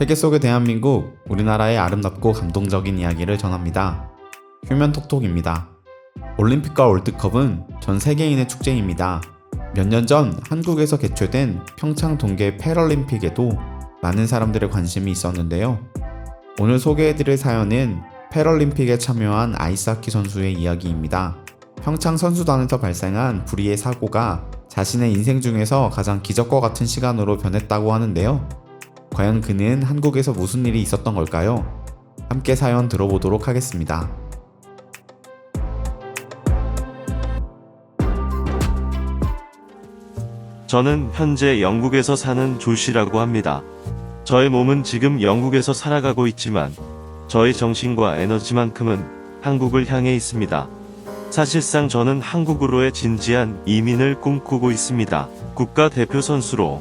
세계 속의 대한민국, 우리나라의 아름답고 감동적인 이야기를 전합니다. 휴면톡톡입니다. 올림픽과 월드컵은 전 세계인의 축제입니다. 몇 년 전 한국에서 개최된 평창 동계 패럴림픽에도 많은 사람들의 관심이 있었는데요. 오늘 소개해드릴 사연은 패럴림픽에 참여한 아이스하키 선수의 이야기입니다. 평창 선수단에서 발생한 불의의 사고가 자신의 인생 중에서 가장 기적과 같은 시간으로 변했다고 하는데요. 과연 그는 한국에서 무슨 일이 있었던 걸까요? 함께 사연 들어보도록 하겠습니다. 저는 현재 영국에서 사는 조시라고 합니다. 저의 몸은 지금 영국에서 살아가고 있지만 저의 정신과 에너지만큼은 한국을 향해 있습니다. 사실상 저는 한국으로의 진지한 이민을 꿈꾸고 있습니다. 국가대표 선수로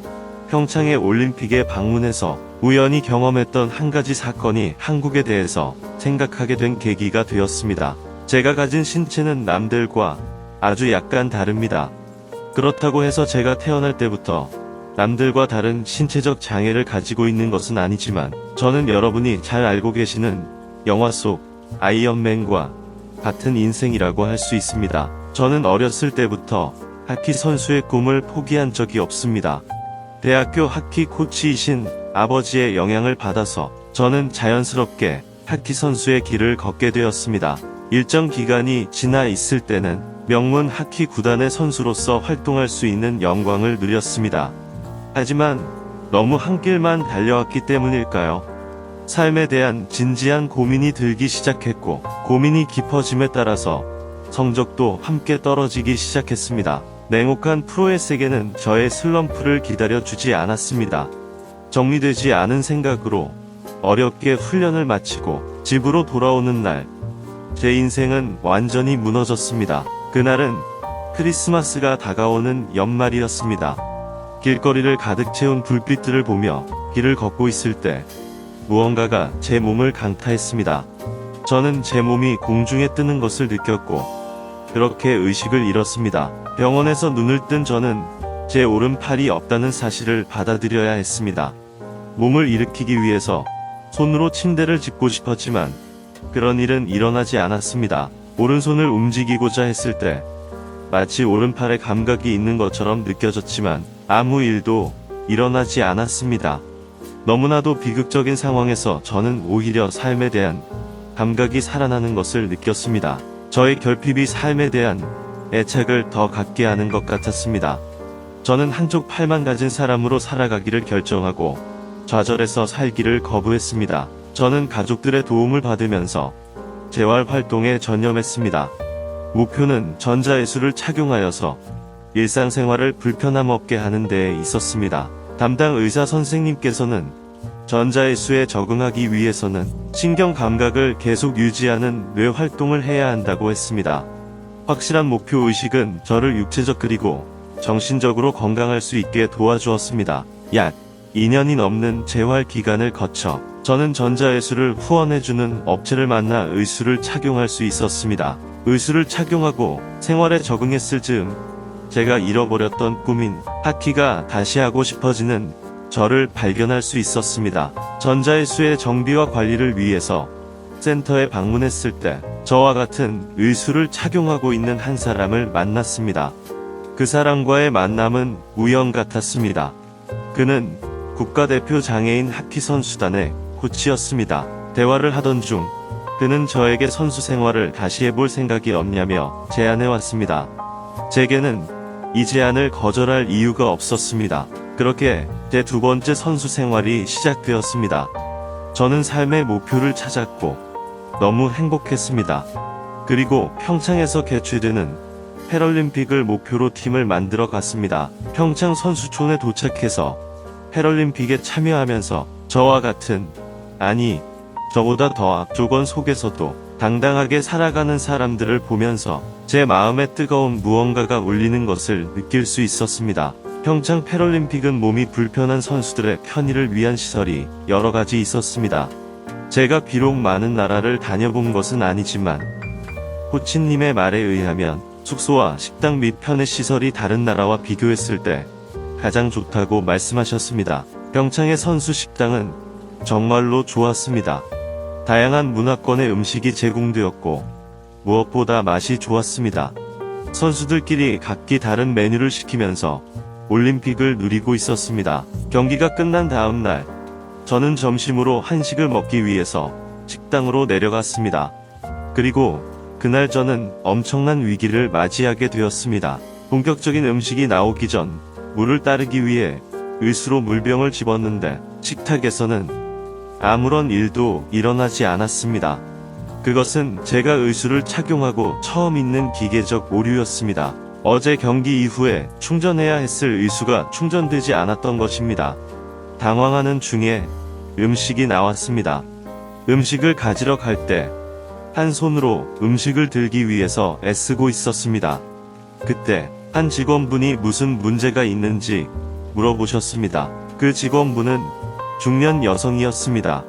평창의 올림픽에 방문해서 우연히 경험했던 한 가지 사건이 한국에 대해서 생각하게 된 계기가 되었습니다. 제가 가진 신체는 남들과 아주 약간 다릅니다. 그렇다고 해서 제가 태어날 때부터 남들과 다른 신체적 장애를 가지고 있는 것은 아니지만 저는 여러분이 잘 알고 계시는 영화 속 아이언맨과 같은 인생이라고 할 수 있습니다. 저는 어렸을 때부터 하키 선수의 꿈을 포기한 적이 없습니다. 대학교 하키 코치이신 아버지의 영향을 받아서 저는 자연스럽게 하키 선수의 길을 걷게 되었습니다. 일정 기간이 지나 있을 때는 명문 하키 구단의 선수로서 활동할 수 있는 영광을 누렸습니다. 하지만 너무 한 길만 달려왔기 때문일까요? 삶에 대한 진지한 고민이 들기 시작했고 고민이 깊어짐에 따라서 성적도 함께 떨어지기 시작했습니다. 냉혹한 프로의 세계는 저의 슬럼프를 기다려주지 않았습니다. 정리되지 않은 생각으로 어렵게 훈련을 마치고 집으로 돌아오는 날, 제 인생은 완전히 무너졌습니다. 그날은 크리스마스가 다가오는 연말이었습니다. 길거리를 가득 채운 불빛들을 보며 길을 걷고 있을 때 무언가가 제 몸을 강타했습니다. 저는 제 몸이 공중에 뜨는 것을 느꼈고 그렇게 의식을 잃었습니다. 병원에서 눈을 뜬 저는 제 오른팔이 없다는 사실을 받아들여야 했습니다. 몸을 일으키기 위해서 손으로 침대를 짚고 싶었지만 그런 일은 일어나지 않았습니다. 오른손을 움직이고자 했을 때 마치 오른팔에 감각이 있는 것처럼 느껴졌지만 아무 일도 일어나지 않았습니다. 너무나도 비극적인 상황에서 저는 오히려 삶에 대한 감각이 살아나는 것을 느꼈습니다. 저의 결핍이 삶에 대한 애착을 더 갖게 하는 것 같았습니다. 저는 한쪽 팔만 가진 사람으로 살아가기를 결정하고 좌절해서 살기를 거부했습니다. 저는 가족들의 도움을 받으면서 재활 활동에 전념했습니다. 목표는 전자예술을 착용하여서 일상생활을 불편함 없게 하는 데에 있었습니다. 담당 의사 선생님께서는 전자예술에 적응하기 위해서는 신경 감각을 계속 유지하는 뇌 활동을 해야 한다고 했습니다. 확실한 목표 의식은 저를 육체적 그리고 정신적으로 건강할 수 있게 도와주었습니다. 약 2년이 넘는 재활 기간을 거쳐 저는 전자예술을 후원해주는 업체를 만나 의술을 착용할 수 있었습니다. 의술을 착용하고 생활에 적응했을 즈음 제가 잃어버렸던 꿈인 하키가 다시 하고 싶어지는 저를 발견할 수 있었습니다. 전자예술의 정비와 관리를 위해서 센터에 방문했을 때 저와 같은 의술을 착용하고 있는 한 사람을 만났습니다. 그 사람과의 만남은 우연 같았습니다. 그는 국가대표 장애인 하키 선수단의 코치였습니다. 대화를 하던 중 그는 저에게 선수 생활을 다시 해볼 생각이 없냐며 제안해왔습니다. 제게는 이 제안을 거절할 이유가 없었습니다. 그렇게 제 두 번째 선수 생활이 시작되었습니다. 저는 삶의 목표를 찾았고 너무 행복했습니다. 그리고 평창에서 개최되는 패럴림픽을 목표로 팀을 만들어 갔습니다. 평창 선수촌에 도착해서 패럴림픽에 참여하면서 저와 같은, 아니 저보다 더 앞조건 속에서도 당당하게 살아가는 사람들을 보면서 제 마음에 뜨거운 무언가가 울리는 것을 느낄 수 있었습니다. 평창 패럴림픽은 몸이 불편한 선수들의 편의를 위한 시설이 여러 가지 있었습니다. 제가 비록 많은 나라를 다녀본 것은 아니지만 코치님의 말에 의하면 숙소와 식당 및 편의시설이 다른 나라와 비교했을 때 가장 좋다고 말씀하셨습니다. 평창의 선수 식당은 정말로 좋았습니다. 다양한 문화권의 음식이 제공되었고 무엇보다 맛이 좋았습니다. 선수들끼리 각기 다른 메뉴를 시키면서 올림픽을 누리고 있었습니다. 경기가 끝난 다음 날, 저는 점심으로 한식을 먹기 위해서 식당으로 내려갔습니다. 그리고 그날 저는 엄청난 위기를 맞이하게 되었습니다. 본격적인 음식이 나오기 전 물을 따르기 위해 의수로 물병을 집었는데 식탁에서는 아무런 일도 일어나지 않았습니다. 그것은 제가 의수를 착용하고 처음 있는 기계적 오류였습니다. 어제 경기 이후에 충전해야 했을 의수가 충전되지 않았던 것입니다. 당황하는 중에 음식이 나왔습니다. 음식을 가지러 갈 때 한 손으로 음식을 들기 위해서 애쓰고 있었습니다. 그때 한 직원분이 무슨 문제가 있는지 물어보셨습니다. 그 직원분은 중년 여성이었습니다.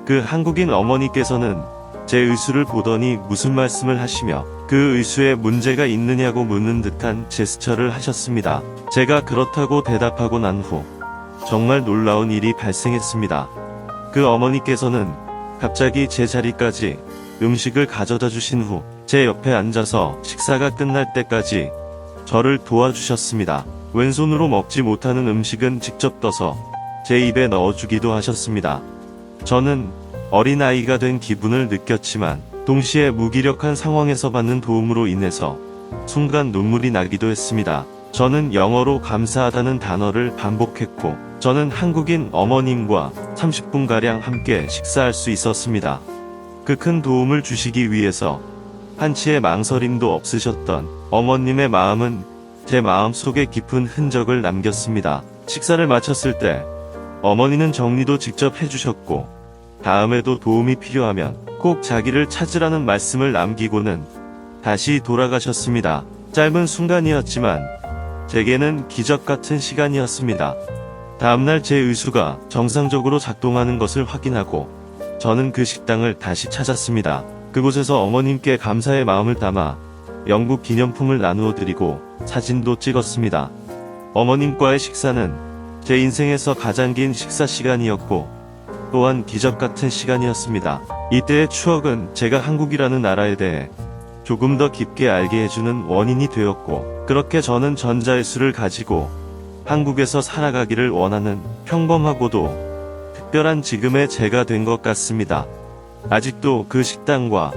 그 한국인 어머니께서는 제 의수를 보더니 무슨 말씀을 하시며 그 의수에 문제가 있느냐고 묻는 듯한 제스처를 하셨습니다. 제가 그렇다고 대답하고 난 후 정말 놀라운 일이 발생했습니다. 그 어머니께서는 갑자기 제 자리까지 음식을 가져다 주신 후 제 옆에 앉아서 식사가 끝날 때까지 저를 도와주셨습니다. 왼손으로 먹지 못하는 음식은 직접 떠서 제 입에 넣어주기도 하셨습니다. 저는 어린아이가 된 기분을 느꼈지만 동시에 무기력한 상황에서 받는 도움으로 인해서 순간 눈물이 나기도 했습니다. 저는 영어로 감사하다는 단어를 반복했고 저는 한국인 어머님과 30분가량 함께 식사할 수 있었습니다. 그 큰 도움을 주시기 위해서 한치의 망설임도 없으셨던 어머님의 마음은 제 마음속에 깊은 흔적을 남겼습니다. 식사를 마쳤을 때 어머니는 정리도 직접 해주셨고 다음에도 도움이 필요하면 꼭 자기를 찾으라는 말씀을 남기고는 다시 돌아가셨습니다. 짧은 순간이었지만 제게는 기적 같은 시간이었습니다. 다음날 제 의수가 정상적으로 작동하는 것을 확인하고 저는 그 식당을 다시 찾았습니다. 그곳에서 어머님께 감사의 마음을 담아 영국 기념품을 나누어 드리고 사진도 찍었습니다. 어머님과의 식사는 제 인생에서 가장 긴 식사 시간이었고 또한 기적 같은 시간이었습니다. 이때의 추억은 제가 한국이라는 나라에 대해 조금 더 깊게 알게 해주는 원인이 되었고 그렇게 저는 전자의수를 가지고 한국에서 살아가기를 원하는 평범하고도 특별한 지금의 제가 된 것 같습니다. 아직도 그 식당과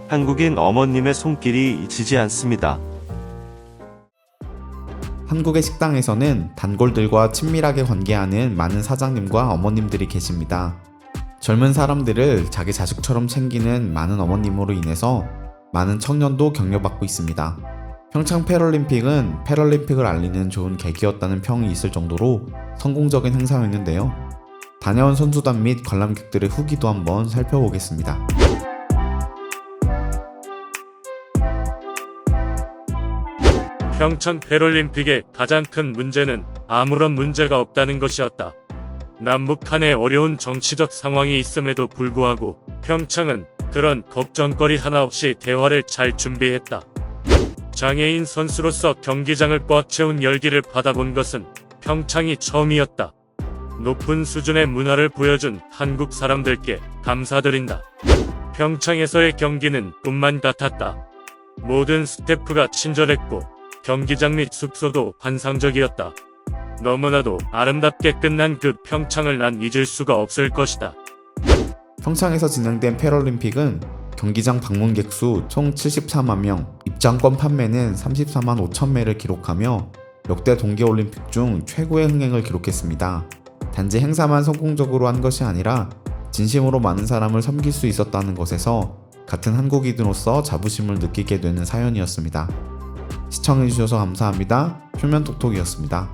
한국인 어머님의 손길이 잊히지 않습니다. 한국의 식당에서는 단골들과 친밀하게 관계하는 많은 사장님과 어머님들이 계십니다. 젊은 사람들을 자기 자식처럼 챙기는 많은 어머님으로 인해서 많은 청년도 격려받고 있습니다. 평창 패럴림픽은 패럴림픽을 알리는 좋은 계기였다는 평이 있을 정도로 성공적인 행사였는데요. 다녀온 선수단 및 관람객들의 후기도 한번 살펴보겠습니다. 평창 패럴림픽의 가장 큰 문제는 아무런 문제가 없다는 것이었다. 남북 간의 어려운 정치적 상황이 있음에도 불구하고 평창은 그런 걱정거리 하나 없이 대화를 잘 준비했다. 장애인 선수로서 경기장을 꽉 채운 열기를 받아본 것은 평창이 처음이었다. 높은 수준의 문화를 보여준 한국 사람들께 감사드린다. 평창에서의 경기는 꿈만 같았다. 모든 스태프가 친절했고 경기장 및 숙소도 환상적이었다. 너무나도 아름답게 끝난 그 평창을 난 잊을 수가 없을 것이다. 평창에서 진행된 패럴림픽은 경기장 방문객 수 총 74만 명, 입장권 판매는 34만 5천 매를 기록하며 역대 동계올림픽 중 최고의 흥행을 기록했습니다. 단지 행사만 성공적으로 한 것이 아니라 진심으로 많은 사람을 섬길 수 있었다는 것에서 같은 한국인으로서 자부심을 느끼게 되는 사연이었습니다. 시청해주셔서 감사합니다. 표면톡톡이었습니다.